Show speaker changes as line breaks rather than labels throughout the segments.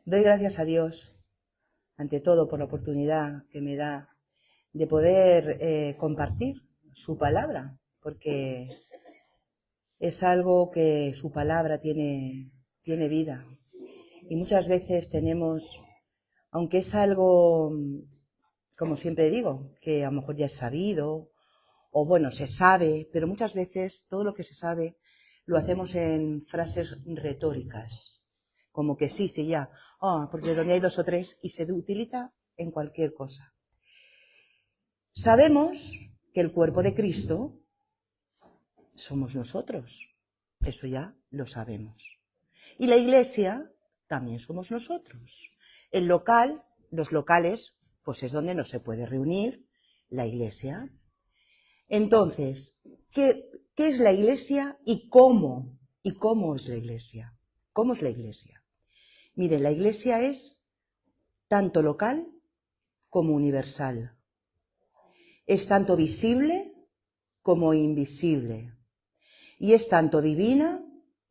Doy gracias a Dios, ante todo, por la oportunidad que me da de poder compartir su palabra, porque es algo que su palabra tiene vida. Y muchas veces tenemos, aunque es algo, como siempre digo, que a lo mejor ya es sabido, o bueno, se sabe, pero muchas veces todo lo que se sabe lo hacemos en frases retóricas, como que sí, ya, porque donde hay dos o tres, y se utiliza en cualquier cosa. Sabemos que el cuerpo de Cristo somos nosotros, eso ya lo sabemos. Y la iglesia también somos nosotros. El local, los locales, pues es donde no se puede reunir la iglesia. Entonces, ¿qué es la iglesia y cómo? ¿Y cómo es la iglesia? ¿Cómo es la iglesia? Mire, la iglesia es tanto local como universal. Es tanto visible como invisible. Y es tanto divina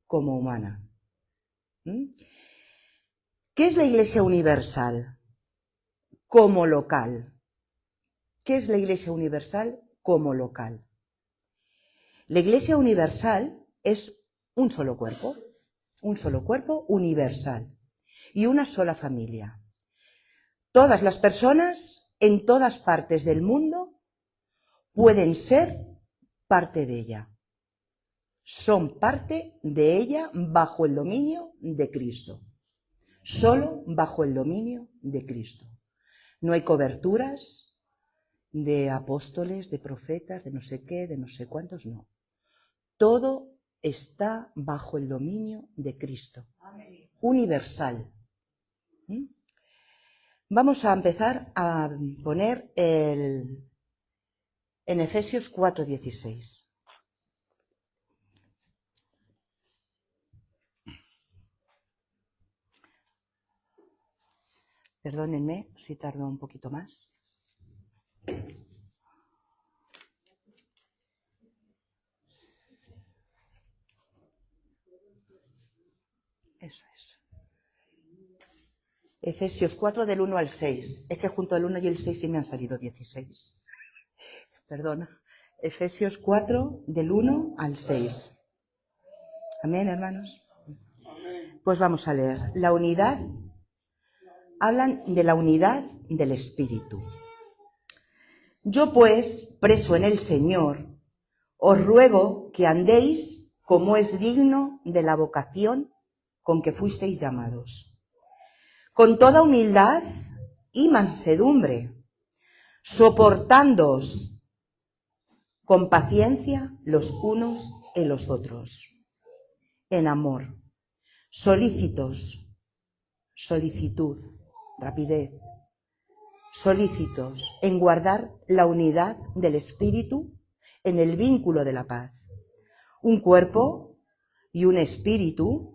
como humana. ¿Qué es la iglesia universal? Como local. ¿Qué es la iglesia universal? Como local. La iglesia universal es un solo cuerpo universal y una sola familia. Todas las personas en todas partes del mundo pueden ser parte de ella. Son parte de ella bajo el dominio de Cristo. Solo bajo el dominio de Cristo. No hay coberturas de apóstoles, de profetas, de no sé qué, de no sé cuántos, no. Todo está bajo el dominio de Cristo. Universal. Vamos a empezar a poner en Efesios 4:16. Perdónenme si tardo un poquito más. Eso es. Efesios 4 del 1 al 6. Es que junto al 1 y el 6 sí me han salido 16. Perdona. Efesios 4 del 1 al 6. Amén, hermanos. Pues vamos a leer. La unidad. Hablan de la unidad del Espíritu. Yo pues, preso en el Señor, os ruego que andéis como es digno de la vocación con que fuisteis llamados, con toda humildad y mansedumbre, soportándoos con paciencia los unos en los otros, en amor, solícitos, solicitud, rapidez, solícitos en guardar la unidad del Espíritu en el vínculo de la paz. Un cuerpo y un espíritu,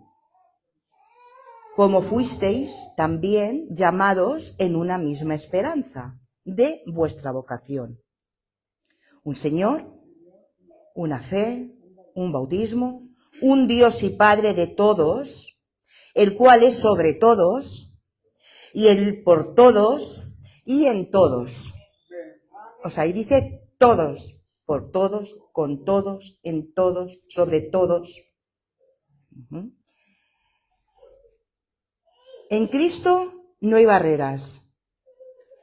como fuisteis también llamados en una misma esperanza de vuestra vocación. Un Señor, una fe, un bautismo, un Dios y Padre de todos, el cual es sobre todos, y Él por todos y en todos. O sea, ahí dice todos, por todos, con todos, en todos, sobre todos. En Cristo no hay barreras.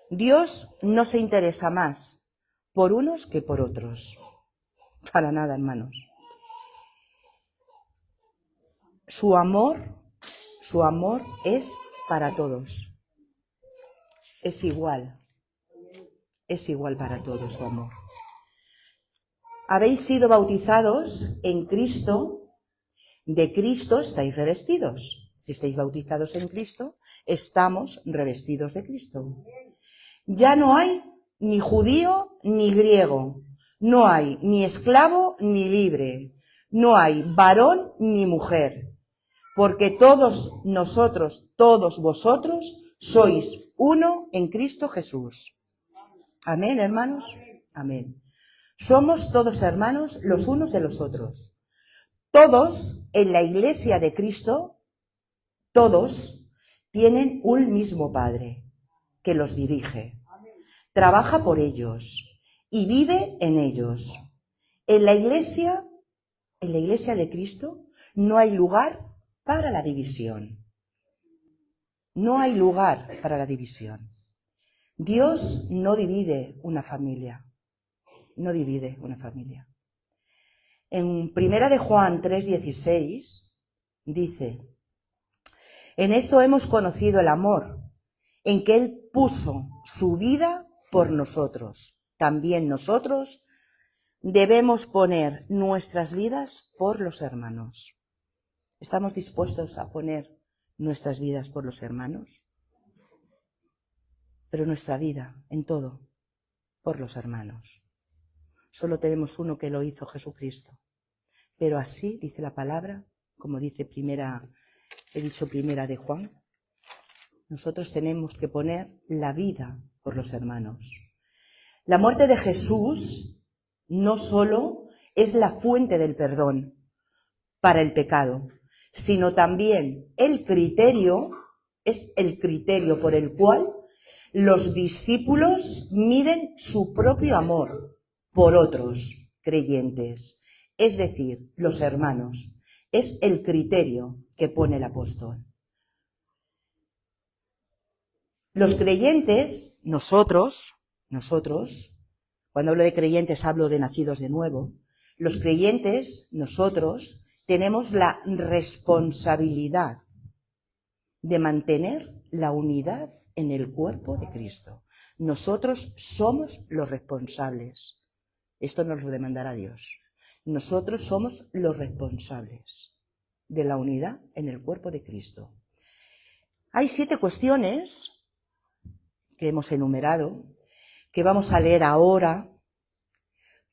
Dios no se interesa más por unos que por otros. Para nada, hermanos. Su amor es para todos. Es igual para todos su amor. Habéis sido bautizados en Cristo, de Cristo estáis revestidos. Si estáis bautizados en Cristo, estamos revestidos de Cristo. Ya no hay ni judío ni griego, no hay ni esclavo ni libre, no hay varón ni mujer, porque todos nosotros, todos vosotros, sois uno en Cristo Jesús. Amén, hermanos. Amén. Somos todos hermanos los unos de los otros. Todos en la iglesia de Cristo, todos tienen un mismo Padre que los dirige, trabaja por ellos y vive en ellos. En la Iglesia de Cristo, no hay lugar para la división. No hay lugar para la división. Dios no divide una familia. No divide una familia. En 1 de Juan 3:16 dice: en esto hemos conocido el amor, en que Él puso su vida por nosotros. También nosotros debemos poner nuestras vidas por los hermanos. ¿Estamos dispuestos a poner nuestras vidas por los hermanos? Pero nuestra vida, en todo, por los hermanos. Solo tenemos uno que lo hizo, Jesucristo. Pero así dice la palabra, como dice primera de Juan, nosotros tenemos que poner la vida por los hermanos. La muerte de Jesús no solo es la fuente del perdón para el pecado, sino también es el criterio por el cual los discípulos miden su propio amor por otros creyentes, es decir, los hermanos. Es el criterio que pone el apóstol. Los creyentes, nosotros, cuando hablo de creyentes hablo de nacidos de nuevo, los creyentes, nosotros, tenemos la responsabilidad de mantener la unidad en el cuerpo de Cristo. Nosotros somos los responsables. Esto nos lo demandará Dios. Nosotros somos los responsables de la unidad en el cuerpo de Cristo. Hay 7 cuestiones que hemos enumerado, que vamos a leer ahora,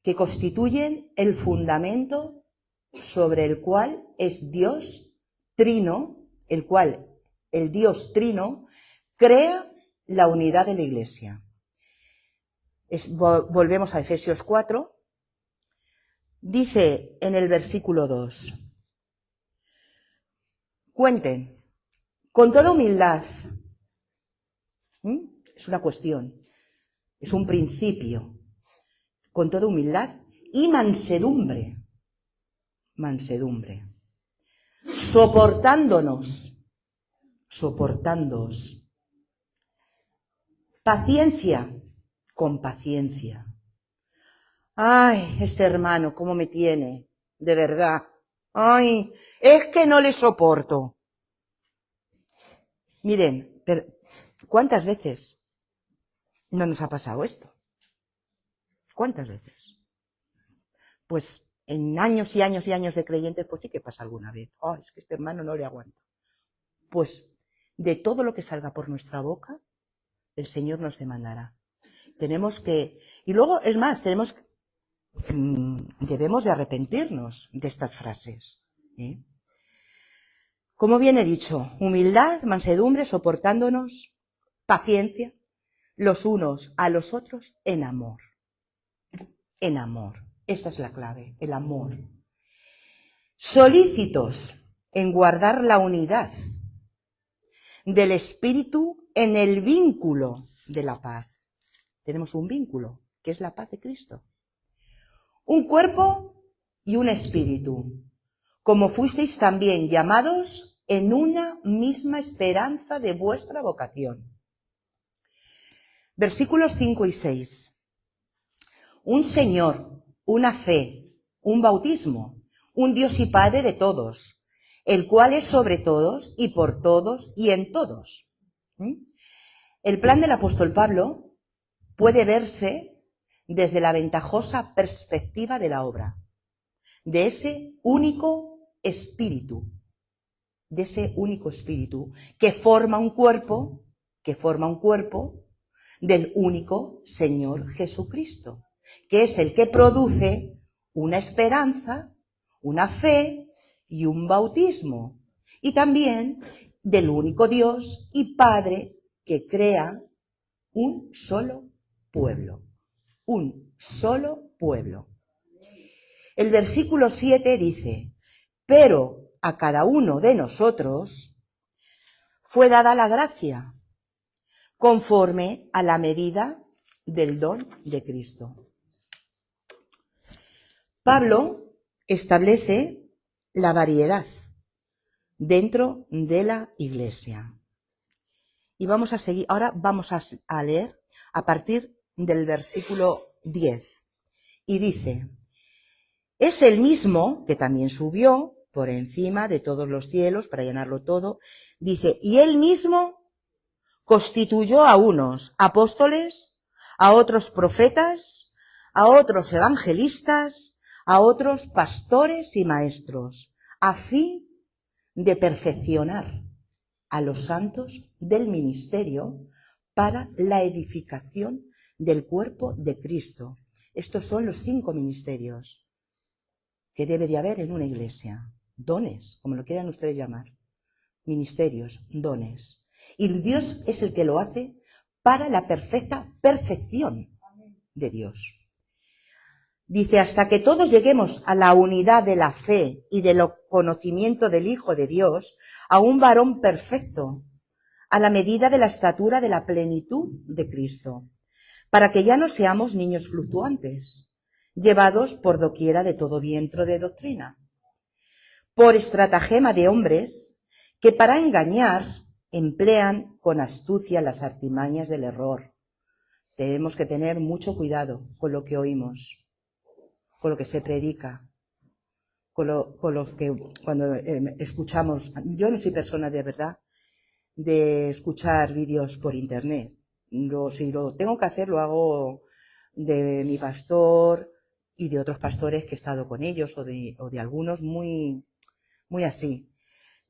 que constituyen el fundamento sobre el cual es Dios Trino, el cual el Dios Trino crea la unidad de la Iglesia. Volvemos a Efesios 4. Dice en el versículo 2: cuenten con toda humildad. Es una cuestión, es un principio. Con toda humildad y mansedumbre. Soportándoos. Paciencia, con paciencia. Ay, este hermano, ¿cómo me tiene? De verdad. Ay, es que no le soporto. Miren, ¿cuántas veces no nos ha pasado esto? ¿Cuántas veces? Pues en años y años y años de creyentes, pues sí que pasa alguna vez. Oh, es que este hermano no le aguanta. Pues de todo lo que salga por nuestra boca, el Señor nos demandará. Tenemos que, y luego es más, debemos de arrepentirnos de estas frases. Como viene dicho, humildad, mansedumbre, soportándonos, paciencia, los unos a los otros en amor. En amor. Esa es la clave, el amor. Solícitos en guardar la unidad del espíritu en el vínculo de la paz. Tenemos un vínculo, que es la paz de Cristo. Un cuerpo y un espíritu, como fuisteis también llamados en una misma esperanza de vuestra vocación. Versículos 5 y 6. Un Señor, una fe, un bautismo, un Dios y Padre de todos, el cual es sobre todos y por todos y en todos. El plan del apóstol Pablo puede verse desde la ventajosa perspectiva de la obra, de ese único espíritu, que forma un cuerpo del único Señor Jesucristo, que es el que produce una esperanza, una fe y un bautismo, y también del único Dios y Padre que crea un solo pueblo. El versículo 7 dice: pero a cada uno de nosotros fue dada la gracia, conforme a la medida del don de Cristo. Pablo establece la variedad dentro de la Iglesia. Y vamos a seguir, ahora vamos a leer a partir del versículo 10. Y dice: es el mismo que también subió por encima de todos los cielos para llenarlo todo. Dice, y él mismo constituyó a unos apóstoles, a otros profetas, a otros evangelistas, a otros pastores y maestros, a fin de perfeccionar a los santos del ministerio para la edificación del cuerpo de Cristo. Estos son los 5 ministerios que debe de haber en una iglesia. Dones, como lo quieran ustedes llamar. Ministerios, dones. Y Dios es el que lo hace para la perfecta perfección de Dios. Dice, hasta que todos lleguemos a la unidad de la fe y del conocimiento del Hijo de Dios, a un varón perfecto, a la medida de la estatura de la plenitud de Cristo, para que ya no seamos niños fluctuantes, llevados por doquiera de todo viento de doctrina, por estratagema de hombres que para engañar emplean con astucia las artimañas del error. Tenemos que tener mucho cuidado con lo que oímos, con lo que se predica, con lo que cuando escuchamos. Yo no soy persona de verdad de escuchar vídeos por internet. Si lo tengo que hacer, lo hago de mi pastor y de otros pastores que he estado con ellos, o de algunos muy así.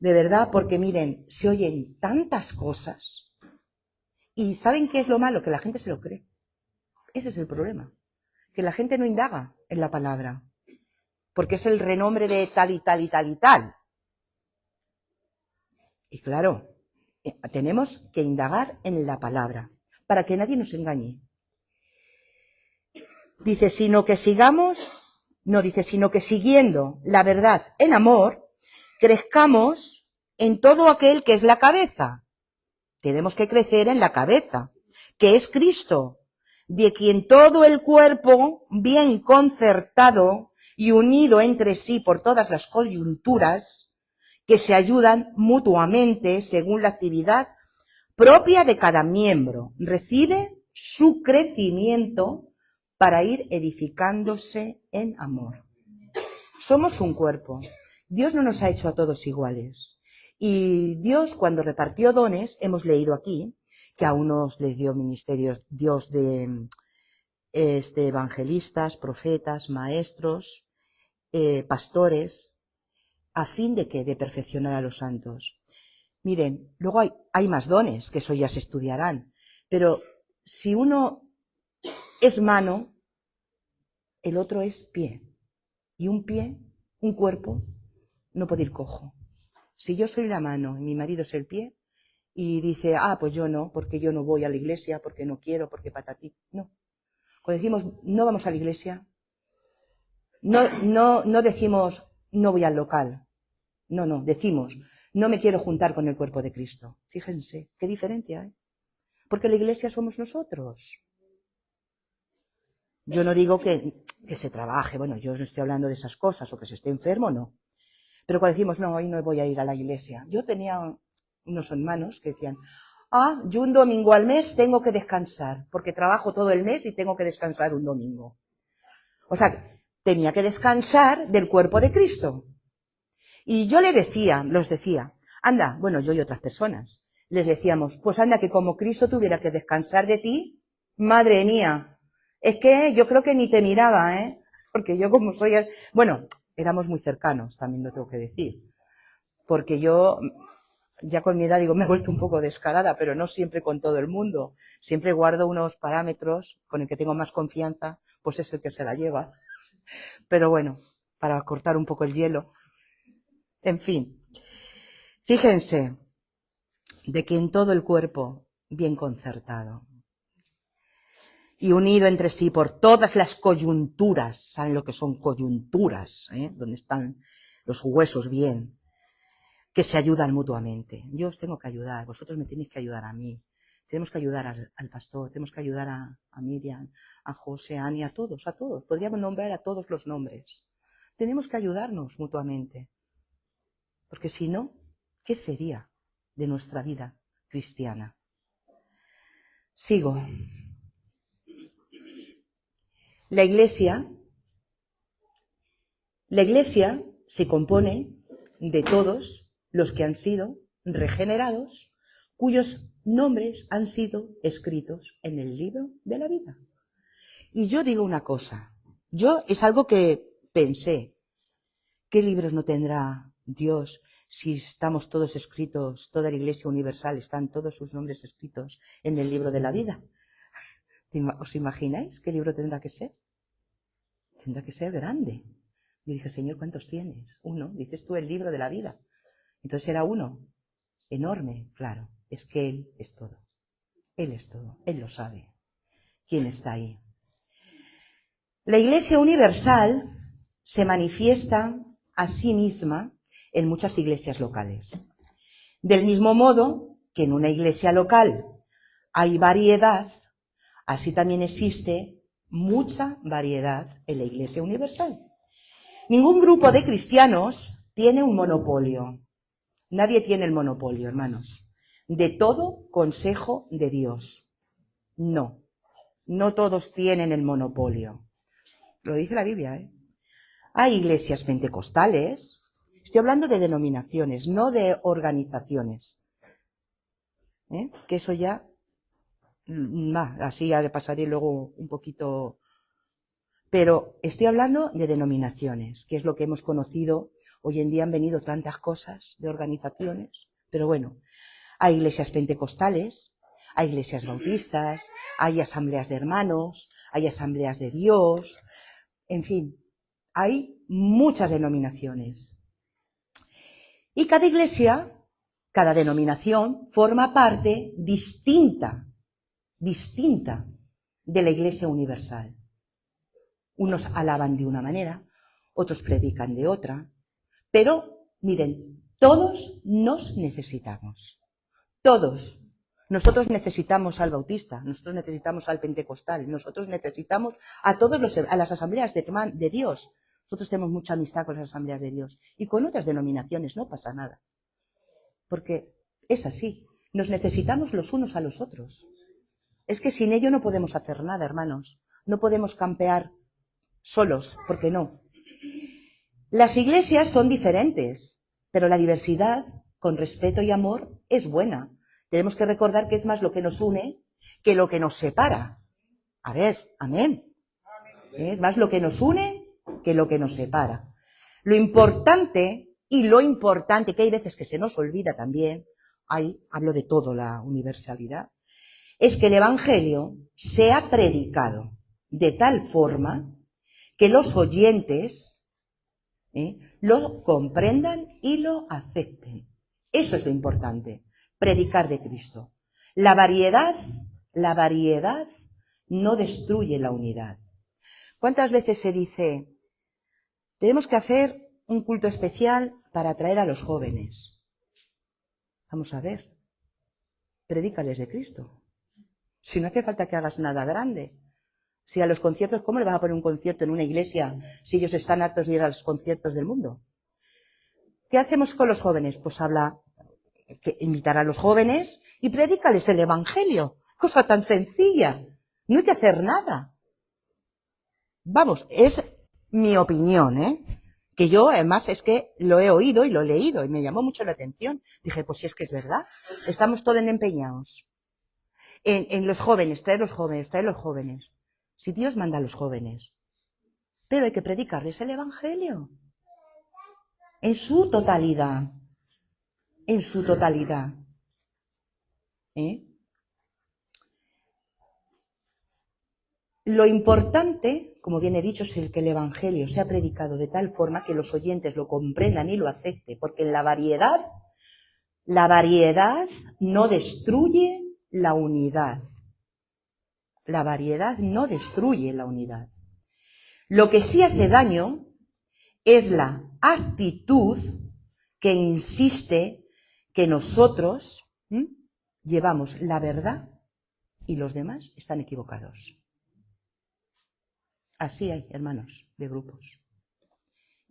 De verdad, porque miren, se oyen tantas cosas y ¿saben qué es lo malo? Que la gente se lo cree. Ese es el problema, que la gente no indaga en la palabra, porque es el renombre de tal y tal y tal y tal. Y claro, tenemos que indagar en la palabra, para que nadie nos engañe. Dice, sino que siguiendo la verdad en amor, crezcamos en todo aquel que es la cabeza. Tenemos que crecer en la cabeza, que es Cristo, de quien todo el cuerpo, bien concertado y unido entre sí por todas las coyunturas, que se ayudan mutuamente según la actividad propia de cada miembro, recibe su crecimiento para ir edificándose en amor. Somos un cuerpo. Dios no nos ha hecho a todos iguales. Y Dios, cuando repartió dones, hemos leído aquí, que a unos les dio ministerios, Dios de evangelistas, profetas, maestros, pastores, a fin de que de perfeccionar a los santos. Miren, luego hay más dones, que eso ya se estudiarán, pero si uno es mano, el otro es pie, y un pie, un cuerpo, no puede ir cojo. Si yo soy la mano y mi marido es el pie, y dice, pues yo no, porque yo no voy a la iglesia, porque no quiero, porque patatí, no. Cuando decimos no vamos a la iglesia, no decimos no voy al local, no, decimos no me quiero juntar con el cuerpo de Cristo. Fíjense, qué diferencia hay. Porque la iglesia somos nosotros. Yo no digo que se trabaje, bueno, yo no estoy hablando de esas cosas, o que se esté enfermo, no. Pero cuando decimos, no, hoy no voy a ir a la iglesia. Yo tenía unos hermanos que decían, yo un domingo al mes tengo que descansar, porque trabajo todo el mes y tengo que descansar un domingo. O sea, tenía que descansar del cuerpo de Cristo. Y yo los decía, anda, bueno, yo y otras personas, les decíamos, pues anda, que como Cristo tuviera que descansar de ti, madre mía, es que yo creo que ni te miraba, porque yo como soy, bueno, éramos muy cercanos, también lo tengo que decir, porque yo, ya con mi edad digo, me he vuelto un poco descarada, pero no siempre con todo el mundo, siempre guardo unos parámetros, con el que tengo más confianza, pues es el que se la lleva, pero bueno, para cortar un poco el hielo. En fin, fíjense, de que en todo el cuerpo, bien concertado y unido entre sí por todas las coyunturas, ¿saben lo que son coyunturas? Donde están los huesos bien. que se ayudan mutuamente. Yo os tengo que ayudar, vosotros me tenéis que ayudar a mí. Tenemos que ayudar al pastor, tenemos que ayudar a Miriam, a José, a Ani, a todos, a todos. Podríamos nombrar a todos los nombres. Tenemos que ayudarnos mutuamente. Porque si no, ¿qué sería de nuestra vida cristiana? Sigo. La iglesia se compone de todos los que han sido regenerados, cuyos nombres han sido escritos en el libro de la vida. Y yo digo una cosa, es algo que pensé, ¿qué libros no tendrá Dios si estamos todos escritos, toda la Iglesia universal, están todos sus nombres escritos en el libro de la vida? ¿Os imagináis qué libro tendrá que ser? Tendrá que ser grande. Yo dije, Señor, ¿cuántos tienes? Uno, dices tú, el libro de la vida. Entonces era uno, enorme, claro, es que Él es todo. Él es todo, Él lo sabe. ¿Quién está ahí? La Iglesia universal se manifiesta a sí misma en muchas iglesias locales. Del mismo modo que en una iglesia local hay variedad, así también existe mucha variedad en la Iglesia universal. Ningún grupo de cristianos tiene un monopolio. Nadie tiene el monopolio, hermanos, de todo consejo de Dios. No todos tienen el monopolio. Lo dice la Biblia, ¿eh? Hay iglesias pentecostales, estoy hablando de denominaciones, no de organizaciones. Que eso ya, así ya le pasaré luego un poquito. Pero estoy hablando de denominaciones, que es lo que hemos conocido. Hoy en día han venido tantas cosas de organizaciones, pero bueno, hay iglesias pentecostales, hay iglesias bautistas, hay asambleas de hermanos, hay asambleas de Dios, en fin, hay muchas denominaciones. Y cada iglesia, cada denominación, forma parte distinta de la Iglesia universal. Unos alaban de una manera, otros predican de otra, pero miren, todos nos necesitamos. Todos. Nosotros necesitamos al bautista, nosotros necesitamos al pentecostal, nosotros necesitamos a las asambleas de Dios. Nosotros tenemos mucha amistad con las asambleas de Dios y con otras denominaciones, no pasa nada. Porque es así, nos necesitamos los unos a los otros. Es que sin ello no podemos hacer nada, hermanos. No podemos campear solos, porque no. Las iglesias son diferentes, pero la diversidad, con respeto y amor, es buena. Tenemos que recordar que es más lo que nos une que lo que nos separa. A ver, amén. Es más lo que nos une que lo que nos separa. Lo importante, que hay veces que se nos olvida también, ahí hablo de todo, la universalidad, es que el Evangelio sea predicado de tal forma que los oyentes lo comprendan y lo acepten. Eso es lo importante, predicar de Cristo. La variedad no destruye la unidad. ¿Cuántas veces se dice, tenemos que hacer un culto especial para atraer a los jóvenes? Vamos a ver, predícales de Cristo. Si no hace falta que hagas nada grande. Si a los conciertos, ¿cómo le vas a poner un concierto en una iglesia si ellos están hartos de ir a los conciertos del mundo? ¿Qué hacemos con los jóvenes? Pues invitar a los jóvenes y predícales el Evangelio. Cosa tan sencilla. No hay que hacer nada. Vamos, es mi opinión, que yo además es que lo he oído y lo he leído y me llamó mucho la atención. Dije, pues si es que es verdad, estamos todos empeñados en los jóvenes, traer los jóvenes. Si Dios manda a los jóvenes, pero hay que predicarles el Evangelio en su totalidad, Lo importante, como bien he dicho, es que el Evangelio sea predicado de tal forma que los oyentes lo comprendan y lo acepten, porque en la variedad no destruye la unidad. La variedad no destruye la unidad. Lo que sí hace daño es la actitud que insiste que nosotros llevamos la verdad y los demás están equivocados. Así hay, hermanos, de grupos.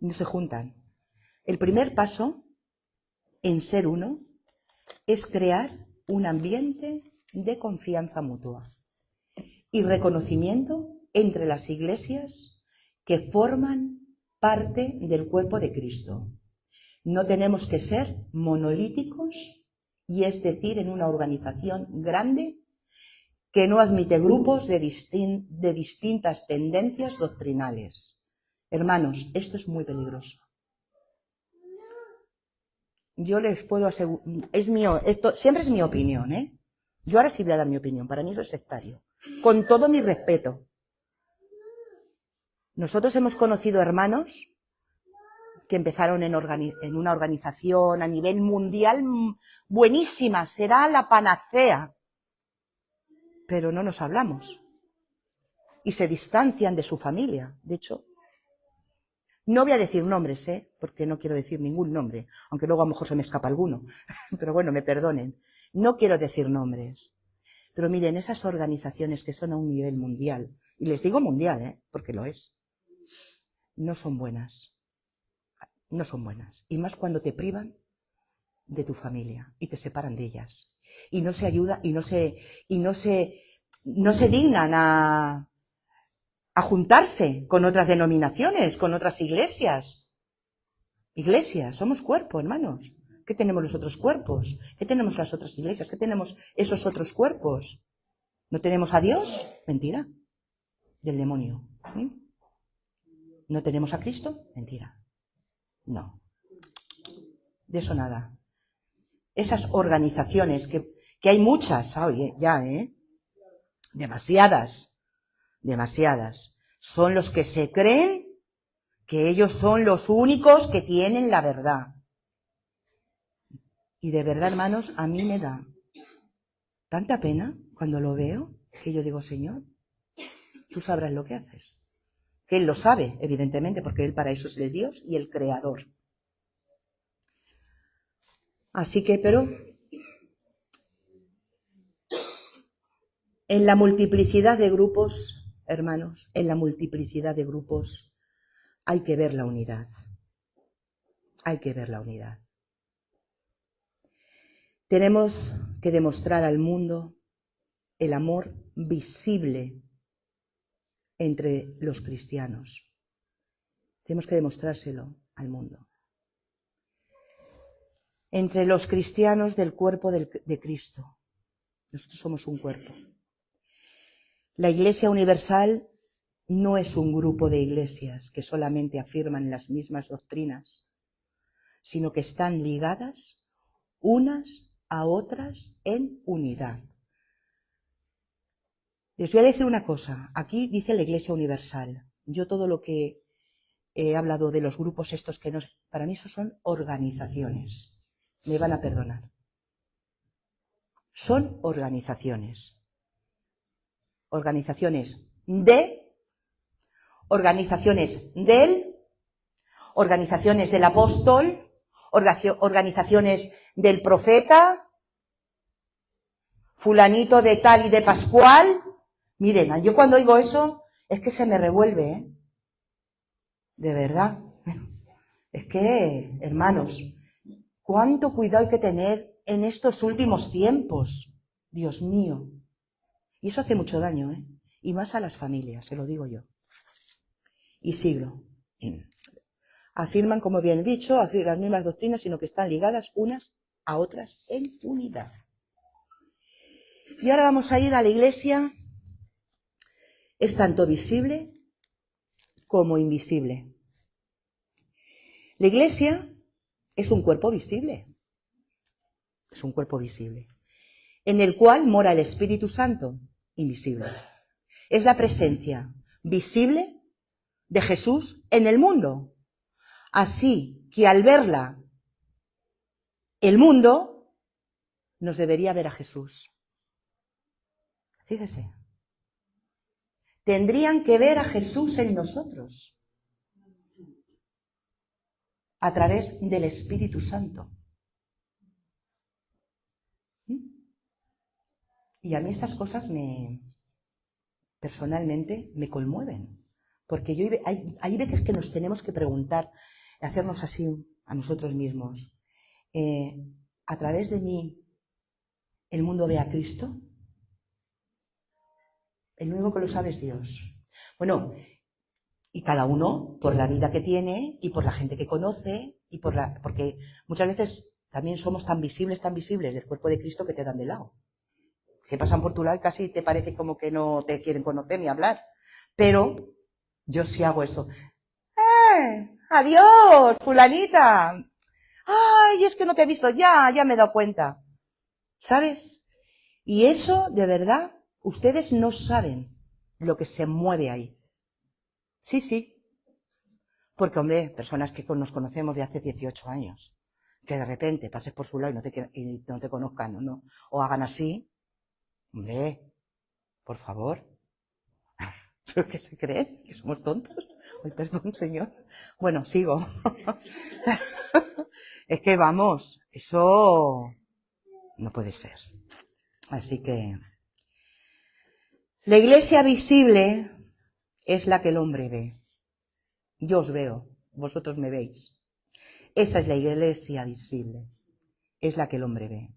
No se juntan. El primer paso en ser uno es crear un ambiente de confianza mutua y reconocimiento entre las iglesias que forman parte del cuerpo de Cristo. No tenemos que ser monolíticos, y es decir, en una organización grande que no admite grupos de distintas tendencias doctrinales. Hermanos, esto es muy peligroso. Yo les puedo asegurar, esto siempre es mi opinión, ¿eh? Yo ahora sí voy a dar mi opinión, para mí eso es sectario. Con todo mi respeto. Nosotros hemos conocido hermanos que empezaron en una organización a nivel mundial buenísima, será la panacea, pero no nos hablamos y se distancian de su familia. De hecho, no voy a decir nombres, porque no quiero decir ningún nombre, aunque luego a lo mejor se me escapa alguno, pero bueno, me perdonen. No quiero decir nombres, pero miren, esas organizaciones que son a un nivel mundial, y les digo mundial, porque lo es, no son buenas. No son buenas. Y más cuando te privan de tu familia y te separan de ellas. Y no se ayuda y no se dignan a juntarse con otras denominaciones, con otras iglesias. Iglesias, somos cuerpo, hermanos. ¿Qué tenemos los otros cuerpos? ¿Qué tenemos las otras iglesias? ¿Qué tenemos esos otros cuerpos? ¿No tenemos a Dios? Mentira. Del demonio. ¿No tenemos a Cristo? Mentira. No. De eso nada. Esas organizaciones, que hay muchas hoy, demasiadas, son los que se creen que ellos son los únicos que tienen la verdad. Y de verdad, hermanos, a mí me da tanta pena cuando lo veo, que yo digo, Señor, tú sabrás lo que haces. Que Él lo sabe, evidentemente, porque Él para eso es el Dios y el Creador. Así que, pero en la multiplicidad de grupos, hermanos, en la multiplicidad de grupos hay que ver la unidad. Hay que ver la unidad. Tenemos que demostrar al mundo el amor visible entre los cristianos. Tenemos que demostrárselo al mundo. Entre los cristianos del cuerpo de Cristo. Nosotros somos un cuerpo. La Iglesia Universal no es un grupo de iglesias que solamente afirman las mismas doctrinas, sino que están ligadas unas a otras en unidad. Les voy a decir una cosa. Aquí dice la Iglesia Universal. Yo todo lo que he hablado de los grupos estos que no... Para mí eso son organizaciones. Me van a perdonar. Son organizaciones. Organizaciones de... Organizaciones del... Organizaciones del apóstol... Organizaciones del profeta... Fulanito de tal y de Pascual... Miren, yo cuando oigo eso es que se me revuelve, De verdad. Es que, hermanos, cuánto cuidado hay que tener en estos últimos tiempos. Dios mío. Y eso hace mucho daño, Y más a las familias, se lo digo yo. Y siglo. Afirman, como bien he dicho, las mismas doctrinas, sino que están ligadas unas a otras en unidad. Y ahora vamos a ir a la Iglesia. Es tanto visible como invisible. La Iglesia es un cuerpo visible. Es un cuerpo visible. En el cual mora el Espíritu Santo, invisible. Es la presencia visible de Jesús en el mundo. Así que al verla, el mundo nos debería ver a Jesús. Fíjese. Tendrían que ver a Jesús en nosotros. a través del Espíritu Santo. Y a mí estas cosas personalmente me conmueven, porque hay veces que nos tenemos que preguntar, hacernos así a nosotros mismos, ¿a través de mí el mundo ve a Cristo? El único que lo sabe es Dios. Bueno, y cada uno por la vida que tiene y por la gente que conoce y porque muchas veces también somos tan visibles del cuerpo de Cristo que te dan de lado. Que pasan por tu lado y casi te parece como que no te quieren conocer ni hablar. Pero yo sí hago eso. ¡Adiós, fulanita! ¡Ay, es que no te he visto! Ya me he dado cuenta. ¿Sabes? Y eso, de verdad, ustedes no saben lo que se mueve ahí. Sí, sí. Porque, hombre, personas que nos conocemos de hace 18 años, que de repente pases por su lado y no te conozcan, ¿no? O hagan así, hombre, por favor. ¿Pero qué se creen? ¿Que somos tontos? Ay, perdón, señor. Bueno, sigo. Es que vamos, eso no puede ser. Así que la iglesia visible es la que el hombre ve. Yo os veo, vosotros me veis. Esa es la iglesia visible, es la que el hombre ve.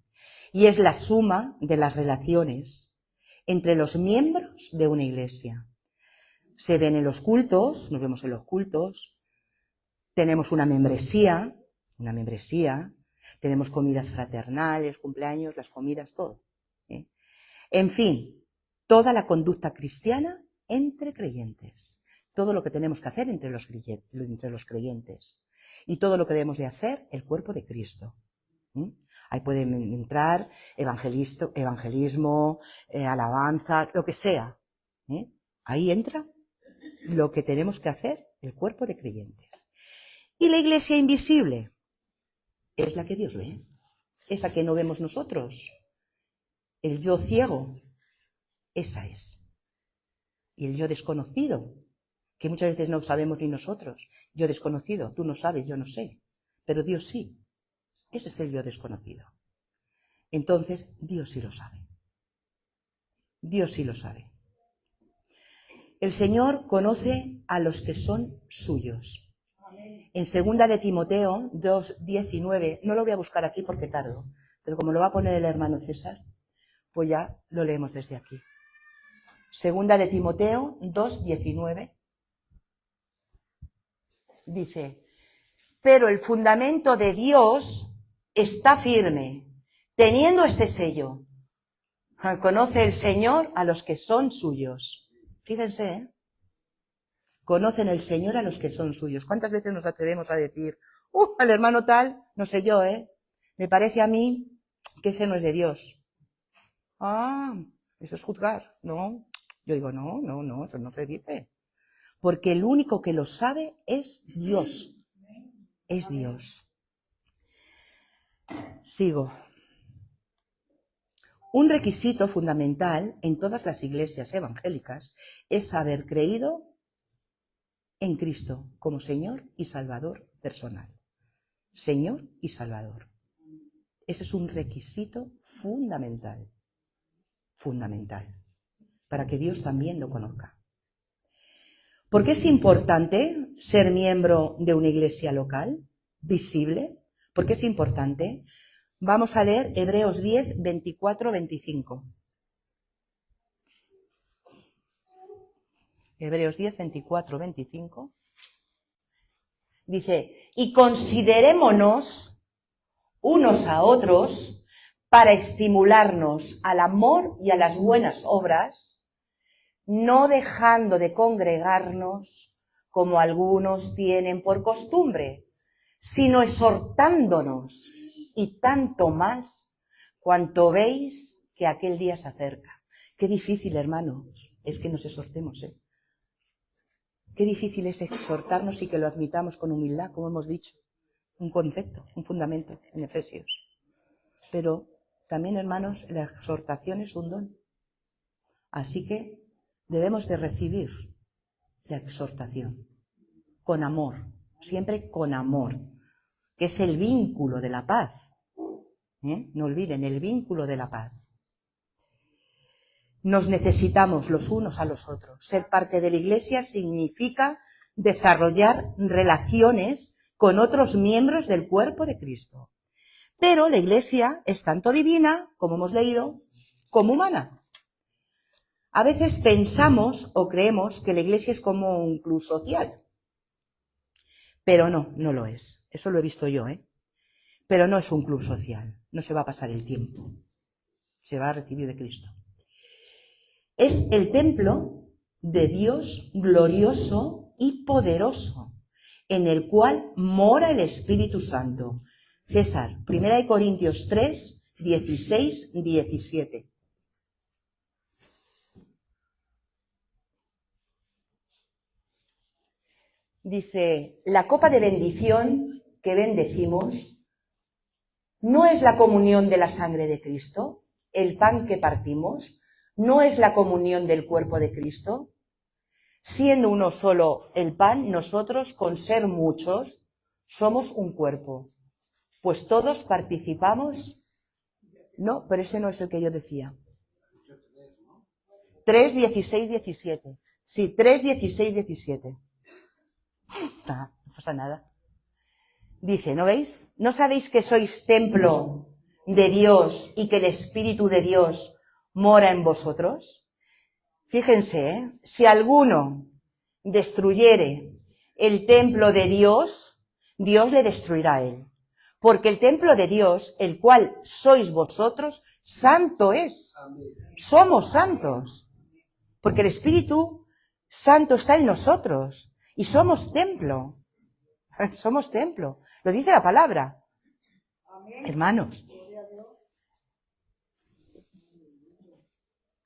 Y es la suma de las relaciones entre los miembros de una iglesia. Se ven en los cultos, nos vemos en los cultos, tenemos una membresía, tenemos comidas fraternales, cumpleaños, las comidas, todo. En fin, toda la conducta cristiana entre creyentes, todo lo que tenemos que hacer entre los creyentes y todo lo que debemos de hacer el cuerpo de Cristo. Ahí pueden entrar evangelismo, alabanza, lo que sea. Ahí entra lo que tenemos que hacer el cuerpo de creyentes. Y la iglesia invisible es la que Dios ve, esa que no vemos nosotros. El yo ciego, esa es. Y el yo desconocido, que muchas veces no sabemos ni nosotros. Yo desconocido, tú no sabes, yo no sé. Pero Dios sí. Ese es el yo desconocido. Entonces, Dios sí lo sabe. Dios sí lo sabe. El Señor conoce a los que son suyos. En 2 de Timoteo 2:19, no lo voy a buscar aquí porque tardo, pero como lo va a poner el hermano César, pues ya lo leemos desde aquí. 2 de Timoteo 2:19 dice: pero el fundamento de Dios está firme, teniendo este sello. Conoce el Señor a los que son suyos. Fíjense, conocen el Señor a los que son suyos. ¿Cuántas veces nos atrevemos a decir, al hermano tal, no sé yo, me parece a mí que ese no es de Dios? Eso es juzgar. No, yo digo, no, eso no se dice. Porque el único que lo sabe es Dios. Es Dios. Sigo. Un requisito fundamental en todas las iglesias evangélicas es haber creído en Cristo como Señor y Salvador personal. Señor y Salvador. Ese es un requisito fundamental. Fundamental. Para que Dios también lo conozca. ¿Por qué es importante ser miembro de una iglesia local, visible? ¿Por qué es importante? Vamos a leer Hebreos 10, 24, 25. Hebreos 10, 24, 25. Dice, y considerémonos unos a otros para estimularnos al amor y a las buenas obras, no dejando de congregarnos como algunos tienen por costumbre, sino exhortándonos, y tanto más cuanto veis que aquel día se acerca. Qué difícil, hermanos, es que nos exhortemos, Qué difícil es exhortarnos y que lo admitamos con humildad, como hemos dicho. Un concepto, un fundamento en Efesios. Pero también, hermanos, la exhortación es un don. Así que debemos de recibir la exhortación con amor, siempre con amor. que es el vínculo de la paz. No olviden, el vínculo de la paz. Nos necesitamos los unos a los otros. Ser parte de la Iglesia significa desarrollar relaciones con otros miembros del cuerpo de Cristo. Pero la Iglesia es tanto divina, como hemos leído, como humana. A veces pensamos o creemos que la Iglesia es como un club social. Pero no, no lo es. Eso lo he visto yo, Pero no es un club social. No se va a pasar el tiempo. Se va a recibir de Cristo. Es el templo de Dios glorioso y poderoso, en el cual mora el Espíritu Santo. César, 1 Corintios 3, 16, 17. Dice, la copa de bendición que bendecimos no es la comunión de la sangre de Cristo, el pan que partimos, no es la comunión del cuerpo de Cristo. Siendo uno solo el pan, nosotros, con ser muchos, somos un cuerpo, pues todos participamos. No, pero ese no es el que yo decía. 3, 16, 17. Sí, 3, 16, 17. No pasa nada. Dice, ¿no veis? ¿No sabéis que sois templo de Dios y que el Espíritu de Dios mora en vosotros? Fíjense, si alguno destruyere el templo de Dios, Dios le destruirá a él. Porque el templo de Dios, el cual sois vosotros, santo es. Somos santos. Porque el Espíritu Santo está en nosotros. Y somos templo. Somos templo. Lo dice la palabra. Hermanos.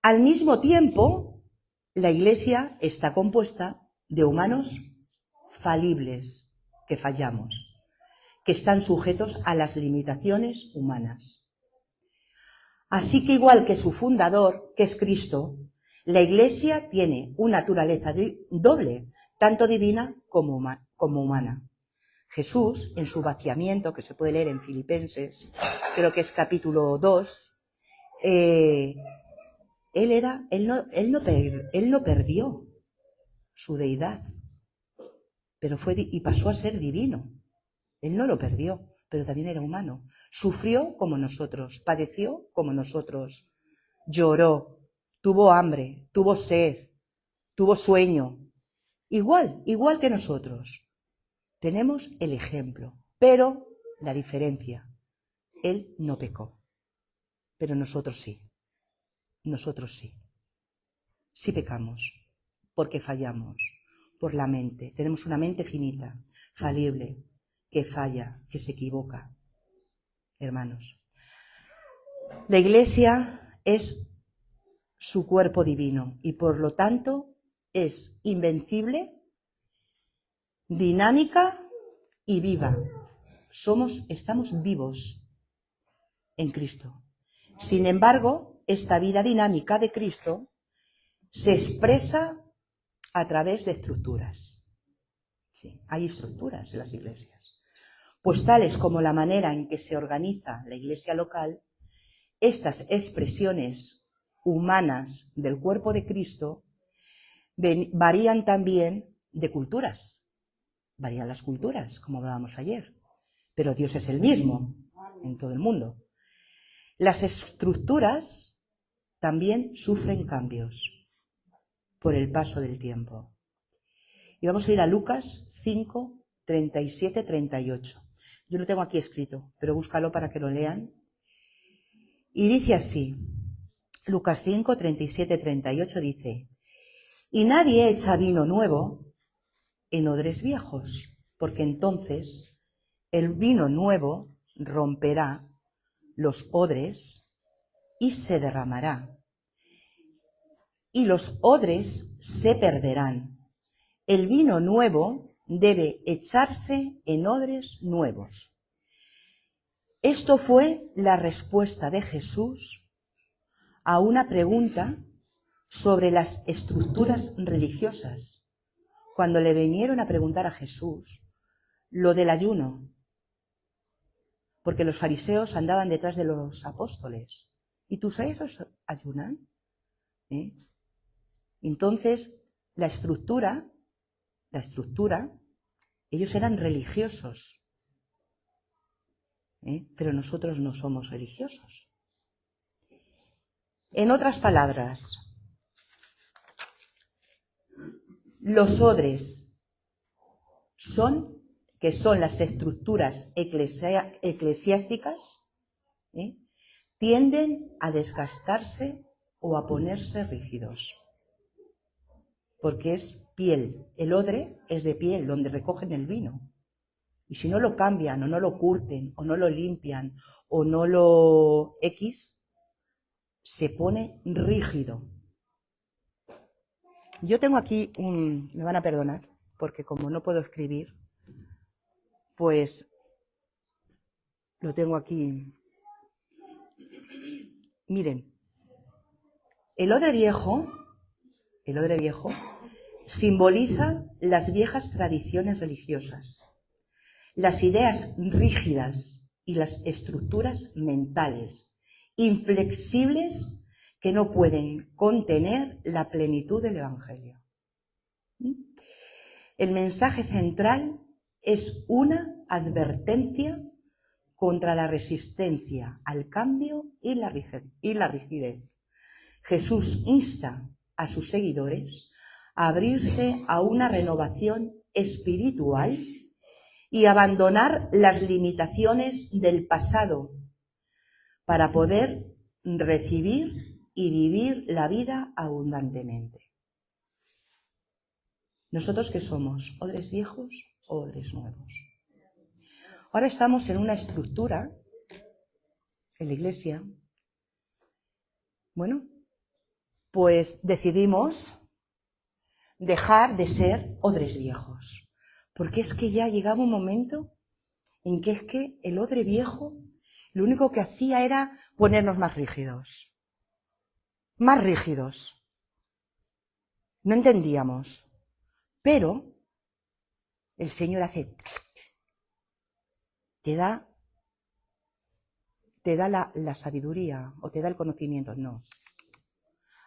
Al mismo tiempo, la Iglesia está compuesta de humanos falibles, que fallamos, que están sujetos a las limitaciones humanas. Así que igual que su fundador, que es Cristo, la Iglesia tiene una naturaleza doble, tanto divina como humana. Jesús, en su vaciamiento, que se puede leer en Filipenses, creo que es capítulo 2, él no perdió su deidad, pero pasó a ser divino. Él no lo perdió, pero también era humano. Sufrió como nosotros, padeció como nosotros, lloró, tuvo hambre, tuvo sed, tuvo sueño. Igual que nosotros. Tenemos el ejemplo, pero la diferencia. Él no pecó, pero nosotros sí. Nosotros sí. Sí pecamos, porque fallamos, por la mente. Tenemos una mente finita, falible, que falla, que se equivoca. Hermanos, la Iglesia es su cuerpo divino y por lo tanto es invencible, dinámica y viva. Estamos vivos en Cristo. Sin embargo, esta vida dinámica de Cristo se expresa a través de estructuras. Sí, hay estructuras en las iglesias. Pues tales como la manera en que se organiza la iglesia local, estas expresiones humanas del cuerpo de Cristo varían también de culturas. Varían las culturas, como hablábamos ayer. Pero Dios es el mismo en todo el mundo. Las estructuras también sufren cambios por el paso del tiempo. Y vamos a ir a Lucas 5, 37, 38. Yo lo tengo aquí escrito, pero búscalo para que lo lean. Y dice así, Lucas 5, 37, 38 dice, y nadie echa vino nuevo en odres viejos, porque entonces el vino nuevo romperá los odres y se derramará, y los odres se perderán. El vino nuevo debe echarse en odres nuevos. Esto fue la respuesta de Jesús a una pregunta sobre las estructuras religiosas. Cuando le vinieron a preguntar a Jesús lo del ayuno, porque los fariseos andaban detrás de los apóstoles. ¿Y tus esos ayunan? Entonces, la estructura, ellos eran religiosos, pero nosotros no somos religiosos. En otras palabras, los odres son las estructuras eclesiásticas, tienden a desgastarse o a ponerse rígidos. Porque es piel. El odre es de piel, donde recogen el vino. Y si no lo cambian, o no lo curten, o no lo limpian, o no lo se pone rígido. Yo tengo aquí me van a perdonar, porque como no puedo escribir, pues lo tengo aquí. Miren, el odre viejo simboliza las viejas tradiciones religiosas, las ideas rígidas y las estructuras mentales, inflexibles, que no pueden contener la plenitud del Evangelio. El mensaje central es una advertencia contra la resistencia al cambio y la rigidez. Jesús insta a sus seguidores a abrirse a una renovación espiritual y abandonar las limitaciones del pasado para poder recibir y vivir la vida abundantemente. ¿Nosotros qué somos? ¿Odres viejos o odres nuevos? Ahora estamos en una estructura, en la Iglesia, bueno, pues decidimos dejar de ser odres viejos. Porque es que ya llegaba un momento en que es que el odre viejo lo único que hacía era ponernos más rígidos. Más rígidos. No entendíamos. Pero el Señor hace... Te da la sabiduría o te da el conocimiento. No.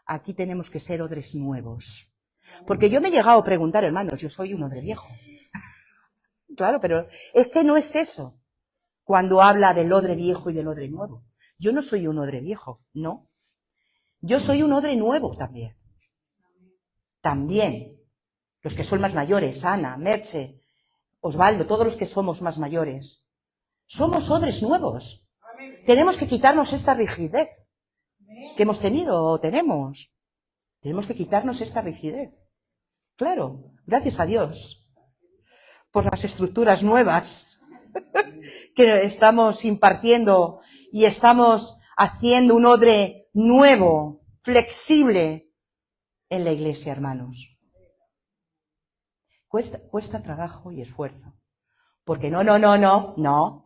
Aquí tenemos que ser odres nuevos. Porque yo me he llegado a preguntar, hermanos, yo soy un odre viejo. Claro, pero es que no es eso. Cuando habla del odre viejo y del odre nuevo. Yo no soy un odre viejo, no. Yo soy un odre nuevo también. También. Los que son más mayores, Ana, Merche, Osvaldo, todos los que somos más mayores. Somos odres nuevos. Tenemos que quitarnos esta rigidez que hemos tenido o tenemos. Tenemos que quitarnos esta rigidez. Claro, gracias a Dios por las estructuras nuevas que estamos impartiendo y estamos haciendo un odre nuevo, flexible en la Iglesia, hermanos. Cuesta trabajo y esfuerzo. Porque no,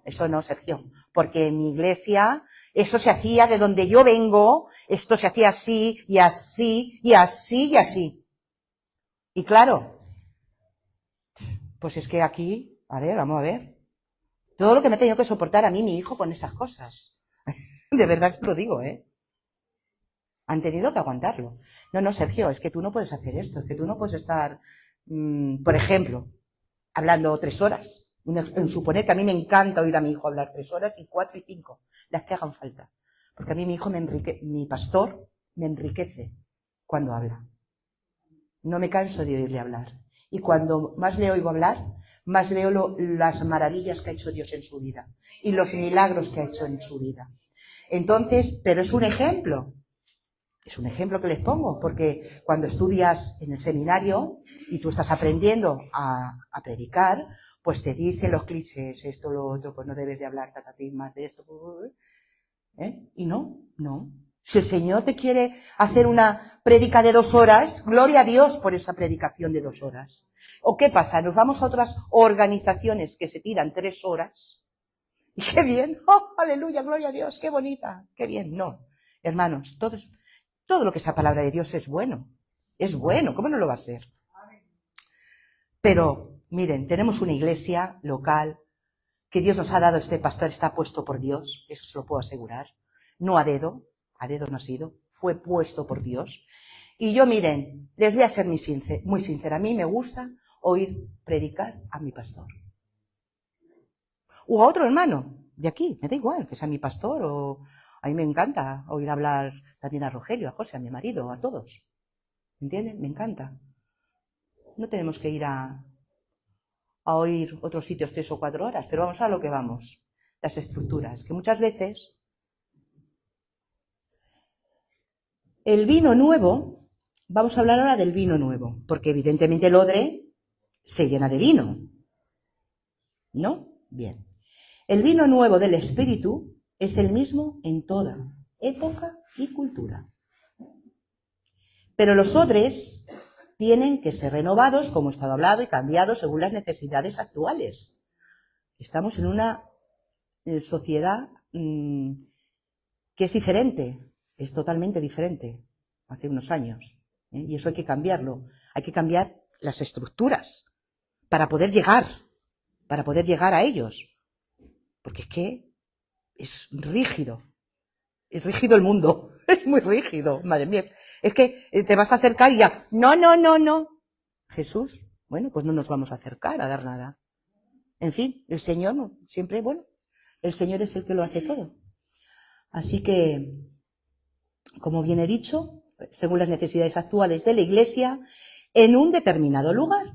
eso no, Sergio. Porque en mi Iglesia eso se hacía de donde yo vengo, esto se hacía así, y así, y así, y así. Y claro, pues es que aquí, a ver, vamos a ver, todo lo que me he tenido que soportar a mí, mi hijo, con estas cosas. De verdad se lo digo, Han tenido que aguantarlo. No, Sergio, es que tú no puedes hacer esto, es que tú no puedes estar, por ejemplo, hablando 3 horas. En suponer que a mí me encanta oír a mi hijo hablar 3 horas y 4 y 5, las que hagan falta. Porque a mí mi hijo mi pastor me enriquece cuando habla. No me canso de oírle hablar. Y cuando más le oigo hablar, más veo las maravillas que ha hecho Dios en su vida y los milagros que ha hecho en su vida. Entonces, pero es un ejemplo. Es un ejemplo que les pongo, porque cuando estudias en el seminario y tú estás aprendiendo a predicar, pues te dicen los clichés, esto, lo otro, pues no debes de hablar más de esto. Y no. Si el Señor te quiere hacer una prédica de 2 horas, gloria a Dios por esa predicación de 2 horas. ¿O qué pasa? Nos vamos a otras organizaciones que se tiran 3 horas. Y qué bien, ¡oh, aleluya, gloria a Dios, qué bonita, qué bien! No, hermanos, todo lo que es la palabra de Dios es bueno, ¿cómo no lo va a ser? Pero, miren, tenemos una iglesia local que Dios nos ha dado, este pastor está puesto por Dios, eso se lo puedo asegurar, no a dedo no ha sido, fue puesto por Dios. Y yo, miren, les voy a ser muy sincera, a mí me gusta oír predicar a mi pastor. O a otro hermano de aquí, me da igual, que sea mi pastor, o a mí me encanta oír hablar también a Rogelio, a José, a mi marido, a todos. ¿Entienden? Me encanta. No tenemos que ir a oír otros sitios 3 o 4 horas, pero vamos a lo que vamos. Las estructuras, que muchas veces el vino nuevo, vamos a hablar ahora del vino nuevo, porque evidentemente el odre se llena de vino, ¿no? Bien. El vino nuevo del Espíritu es el mismo en toda época y cultura. Pero los odres tienen que ser renovados, como he estado hablando, y cambiados según las necesidades actuales. Estamos en una sociedad que es diferente, es totalmente diferente hace unos años. Y eso hay que cambiarlo. Hay que cambiar las estructuras para poder llegar a ellos. Porque es que es rígido el mundo, es muy rígido, madre mía. Es que te vas a acercar y ya, no. Jesús, bueno, pues no nos vamos a acercar a dar nada. En fin, el Señor no, siempre, bueno, el Señor es el que lo hace todo. Así que, como bien he dicho, según las necesidades actuales de la Iglesia, en un determinado lugar.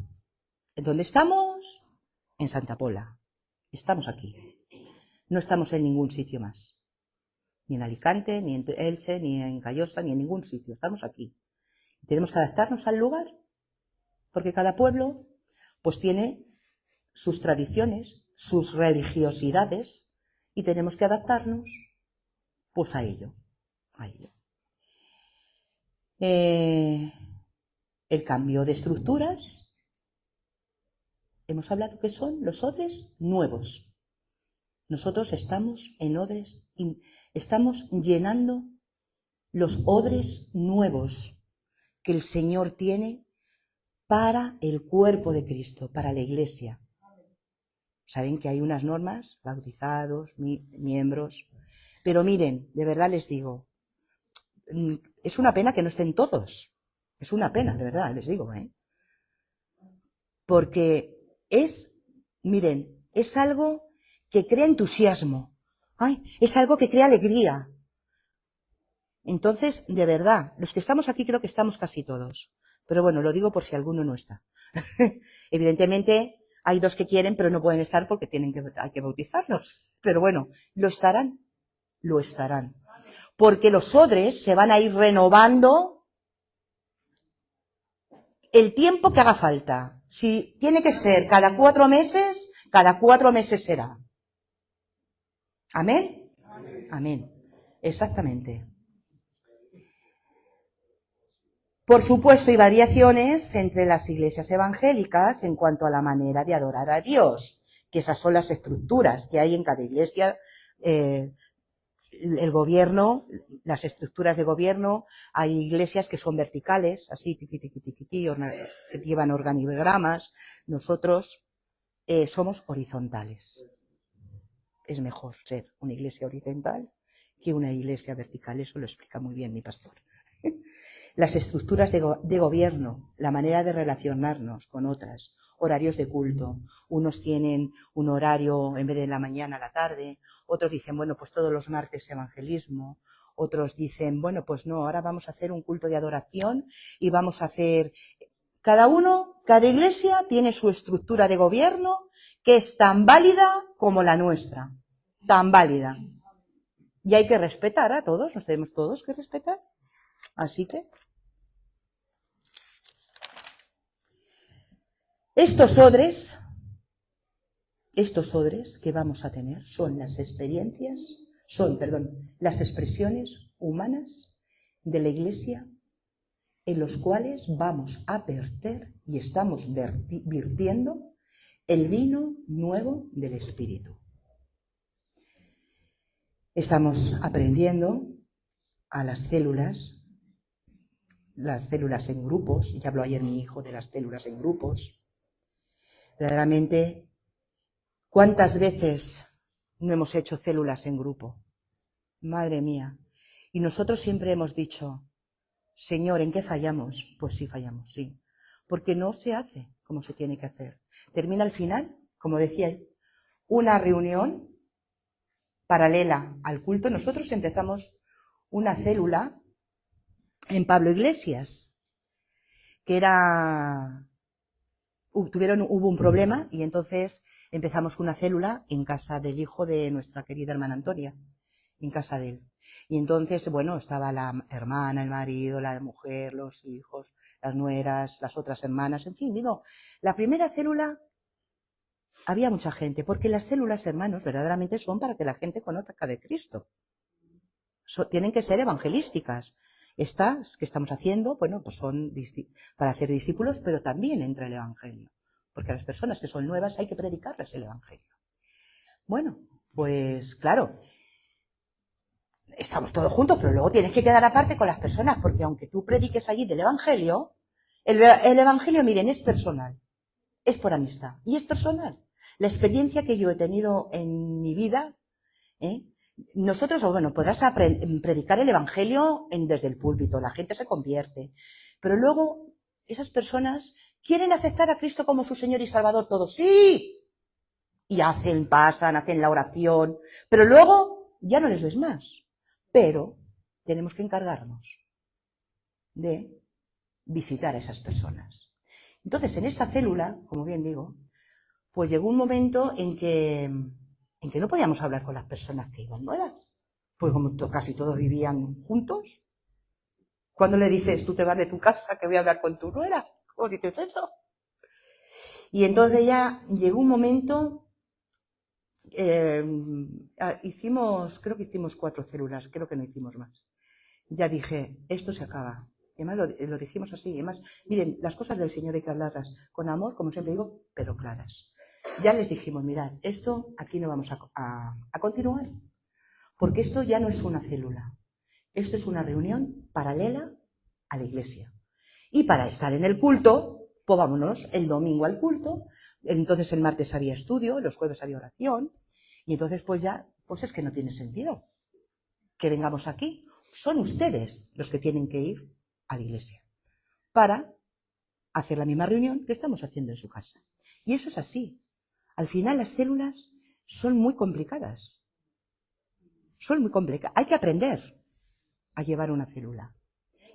¿En dónde estamos? En Santa Pola. Estamos aquí. No estamos en ningún sitio más. Ni en Alicante, ni en Elche, ni en Callosa, ni en ningún sitio. Estamos aquí. Tenemos que adaptarnos al lugar, porque cada pueblo pues tiene sus tradiciones, sus religiosidades, y tenemos que adaptarnos pues a ello. El cambio de estructuras, hemos hablado que son los odres nuevos. Nosotros estamos en odres, estamos llenando los odres nuevos que el Señor tiene para el cuerpo de Cristo, para la Iglesia. Saben que hay unas normas, bautizados, miembros, pero miren, de verdad les digo, es una pena que no estén todos. Es una pena, de verdad, les digo, Porque miren, es algo que crea entusiasmo. Es algo que crea alegría. Entonces, de verdad, los que estamos aquí creo que estamos casi todos. Pero bueno, lo digo por si alguno no está. Evidentemente, hay 2 que quieren, pero no pueden estar porque hay que bautizarlos. Pero bueno, ¿lo estarán? Lo estarán. Porque los odres se van a ir renovando el tiempo que haga falta. Si tiene que ser cada 4 meses, cada 4 meses será. ¿Amén? Amén. Exactamente. Por supuesto, hay variaciones entre las iglesias evangélicas en cuanto a la manera de adorar a Dios, que esas son las estructuras que hay en cada iglesia. El gobierno, las estructuras de gobierno, hay iglesias que son verticales, así, que llevan organigramas. Nosotros somos horizontales. Es mejor ser una iglesia horizontal que una iglesia vertical, eso lo explica muy bien mi pastor. Las estructuras de gobierno, la manera de relacionarnos con otras, horarios de culto. Unos tienen un horario en vez de la mañana a la tarde, otros dicen, bueno, pues todos los martes evangelismo, otros dicen, bueno, pues no, ahora vamos a hacer un culto de adoración y vamos a hacer... Cada iglesia tiene su estructura de gobierno que es tan válida como la nuestra, tan válida. Y hay que respetar a todos, nos tenemos todos que respetar. Así que estos odres que vamos a tener son las las expresiones humanas de la Iglesia en los cuales vamos a verter y estamos virtiendo el vino nuevo del Espíritu. Estamos aprendiendo a las células en grupos, ya habló ayer mi hijo de las células en grupos. Verdaderamente, ¿Cuántas veces no hemos hecho células en grupo? Madre mía. Y nosotros siempre hemos dicho, Señor, ¿en qué fallamos? Pues sí fallamos, sí. Porque no se hace como se tiene que hacer. Termina al final, como decía él, una reunión paralela al culto. Nosotros empezamos una célula en Pablo Iglesias, que era... Hubo un problema y entonces empezamos una célula en casa del hijo de nuestra querida hermana Antonia, en casa de él. Y entonces, bueno, estaba la hermana, el marido, la mujer, los hijos, las nueras, las otras hermanas, en fin, vino. La primera célula había mucha gente, porque las células, hermanos, verdaderamente son para que la gente conozca de Cristo. Tienen que ser evangelísticas. Estas que estamos haciendo, bueno, pues son para hacer discípulos, pero también entra el evangelio. Porque a las personas que son nuevas hay que predicarles el evangelio. Bueno, pues claro, estamos todos juntos, pero luego tienes que quedar aparte con las personas, porque aunque tú prediques allí del evangelio, el evangelio, miren, es personal, es por amistad y es personal. La experiencia que yo he tenido en mi vida, nosotros, bueno, podrás predicar el evangelio desde el púlpito, la gente se convierte, pero luego esas personas quieren aceptar a Cristo como su Señor y Salvador, todos, sí, y pasan, hacen la oración, pero luego ya no les ves más. Pero tenemos que encargarnos de visitar a esas personas. Entonces, en esta célula, como bien digo, pues llegó un momento en que no podíamos hablar con las personas que iban nuevas. Pues como casi todos vivían juntos. ¿Cuándo le dices, tú te vas de tu casa que voy a hablar con tu nuera? ¿Cómo dices eso? Y entonces ya llegó un momento... creo que hicimos 4 células, creo que no hicimos más. Ya dije, esto se acaba. Además lo dijimos así. Además, miren, las cosas del Señor hay que hablarlas con amor, como siempre digo, pero claras. Ya les dijimos, mirad, esto aquí no vamos a continuar, porque esto ya no es una célula. Esto es una reunión paralela a la iglesia. Y para estar en el culto, pues vámonos el domingo al culto. Entonces el martes había estudio, los jueves había oración. Y entonces pues ya, pues es que no tiene sentido que vengamos aquí. Son ustedes los que tienen que ir a la iglesia para hacer la misma reunión que estamos haciendo en su casa. Y eso es así. Al final las células son muy complicadas. Son muy complicadas. Hay que aprender a llevar una célula.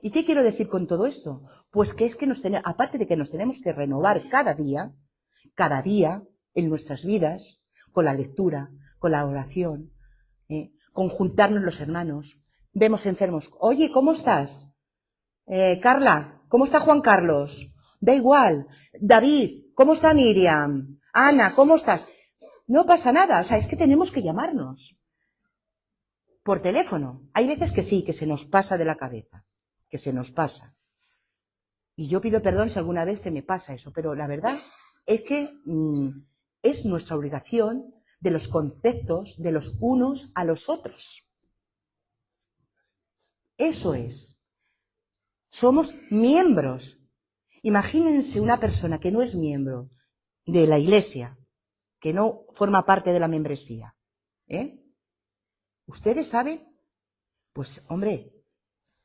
¿Y qué quiero decir con todo esto? Pues que es que aparte de que nos tenemos que renovar cada día en nuestras vidas, con la lectura, con la oración, con juntarnos los hermanos. Vemos enfermos. Oye, ¿cómo estás? Carla, ¿cómo está Juan Carlos? Da igual. David, ¿cómo está Miriam? Ana, ¿cómo estás? No pasa nada, o sea, es que tenemos que llamarnos por teléfono. Hay veces que sí, que se nos pasa de la cabeza, que se nos pasa. Y yo pido perdón si alguna vez se me pasa eso, pero la verdad es que es nuestra obligación de los conceptos de los unos a los otros. Eso es. Somos miembros. Imagínense una persona que no es miembro de la iglesia, que no forma parte de la membresía. ¿Ustedes saben? Pues, hombre,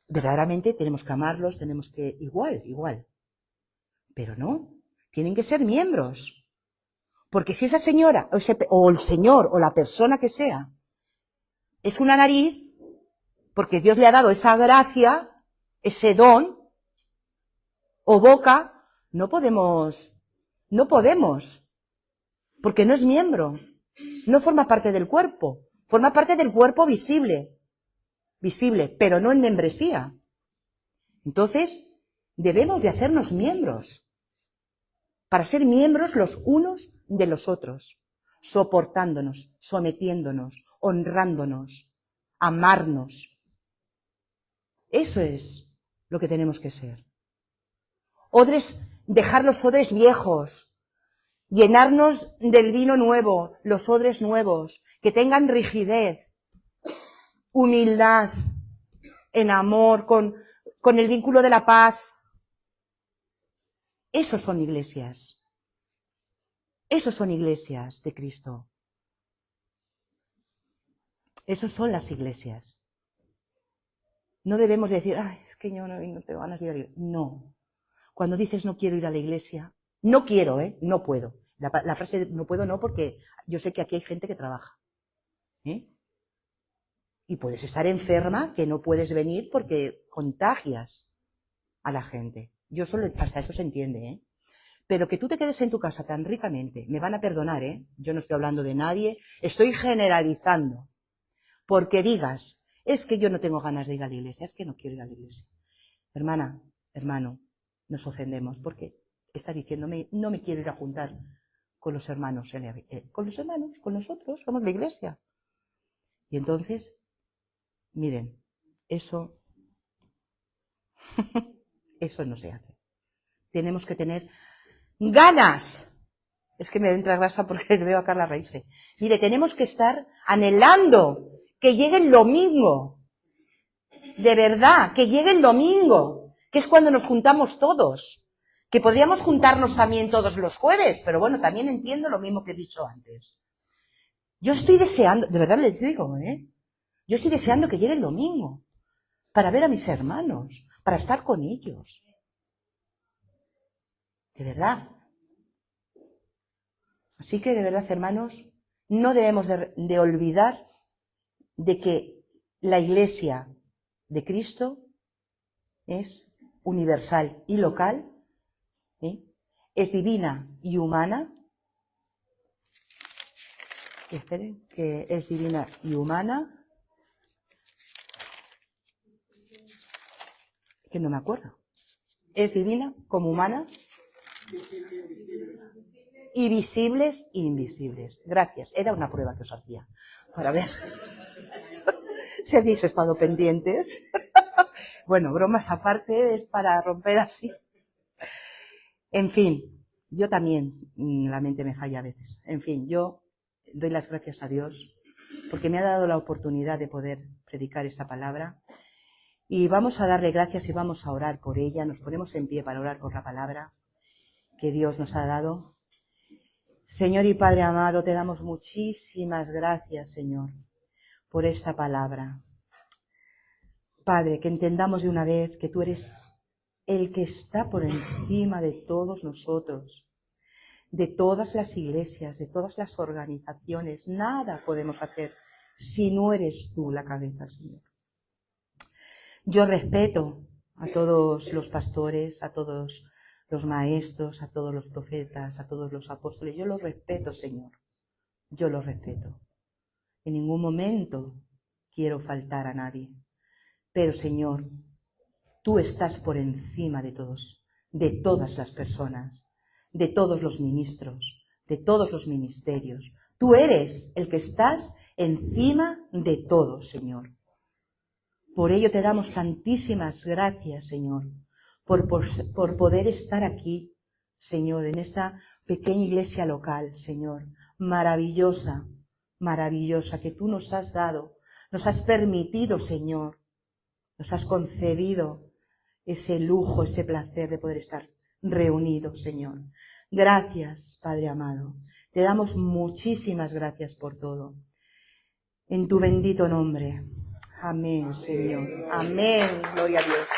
verdaderamente tenemos que amarlos, tenemos que... Igual. Pero no, tienen que ser miembros. Porque si esa señora, o el señor, o la persona que sea, es una nariz, porque Dios le ha dado esa gracia, ese don, o boca, no podemos, porque no es miembro, no forma parte del cuerpo, forma parte del cuerpo visible, pero no en membresía. Entonces, debemos de hacernos miembros, para ser miembros los unos de los otros, soportándonos, sometiéndonos, honrándonos, amarnos. Eso es lo que tenemos que ser. Dejar los odres viejos, llenarnos del vino nuevo, los odres nuevos, que tengan rigidez, humildad, en amor, con el vínculo de la paz. Esos son iglesias. Esos son iglesias de Cristo. Esos son las iglesias. No debemos decir, ay, es que yo no tengo ganas de ir a la iglesia. No. Cuando dices no quiero ir a la iglesia, no quiero, no puedo. La frase no puedo no, porque yo sé que aquí hay gente que trabaja. Y puedes estar enferma, que no puedes venir porque contagias a la gente. Yo solo, hasta eso se entiende, Pero que tú te quedes en tu casa tan ricamente, me van a perdonar, yo no estoy hablando de nadie, estoy generalizando. Porque digas, es que yo no tengo ganas de ir a la iglesia, es que no quiero ir a la iglesia. Hermana, hermano, nos ofendemos porque está diciéndome, no me quiero ir a juntar con los hermanos, con nosotros, somos la iglesia. Y entonces, miren, eso no se hace. Tenemos que tener ganas. Es que me entra grasa porque veo a Carla reírse. Mire, tenemos que estar anhelando que llegue el domingo. De verdad, que llegue el domingo, que es cuando nos juntamos todos. Que podríamos juntarnos también todos los jueves, pero bueno, también entiendo lo mismo que he dicho antes. Yo estoy deseando, de verdad les digo, yo estoy deseando que llegue el domingo para ver a mis hermanos, para estar con ellos. De verdad. Así que, de verdad, hermanos, no debemos de olvidar de que la Iglesia de Cristo es universal y local, es divina y humana, esperen, que es divina y humana, que no me acuerdo, es divina como humana, y visibles e invisibles. Gracias, era una prueba que os hacía, para ver si habéis estado pendientes. Bueno, bromas aparte, es para romper así. En fin, yo también, la mente me falla a veces. En fin, yo doy las gracias a Dios porque me ha dado la oportunidad de poder predicar esta palabra. Y vamos a darle gracias y vamos a orar por ella. Nos ponemos en pie para orar por la palabra que Dios nos ha dado. Señor y Padre amado, te damos muchísimas gracias, Señor, por esta palabra. Padre, que entendamos de una vez que tú eres el que está por encima de todos nosotros, de todas las iglesias, de todas las organizaciones. Nada podemos hacer si no eres tú la cabeza, Señor. Yo respeto a todos los pastores, a todos los maestros, a todos los profetas, a todos los apóstoles. Yo los respeto, Señor. Yo los respeto. En ningún momento quiero faltar a nadie. Pero, Señor, tú estás por encima de todos, de todas las personas, de todos los ministros, de todos los ministerios. Tú eres el que estás encima de todo, Señor. Por ello te damos tantísimas gracias, Señor, por poder estar aquí, Señor, en esta pequeña iglesia local, Señor, maravillosa, maravillosa, que tú nos has dado, nos has permitido, Señor, nos has concedido ese lujo, ese placer de poder estar reunidos, Señor. Gracias, Padre amado. Te damos muchísimas gracias por todo. En tu bendito nombre. Amén, Señor. Amén. Gloria a Dios.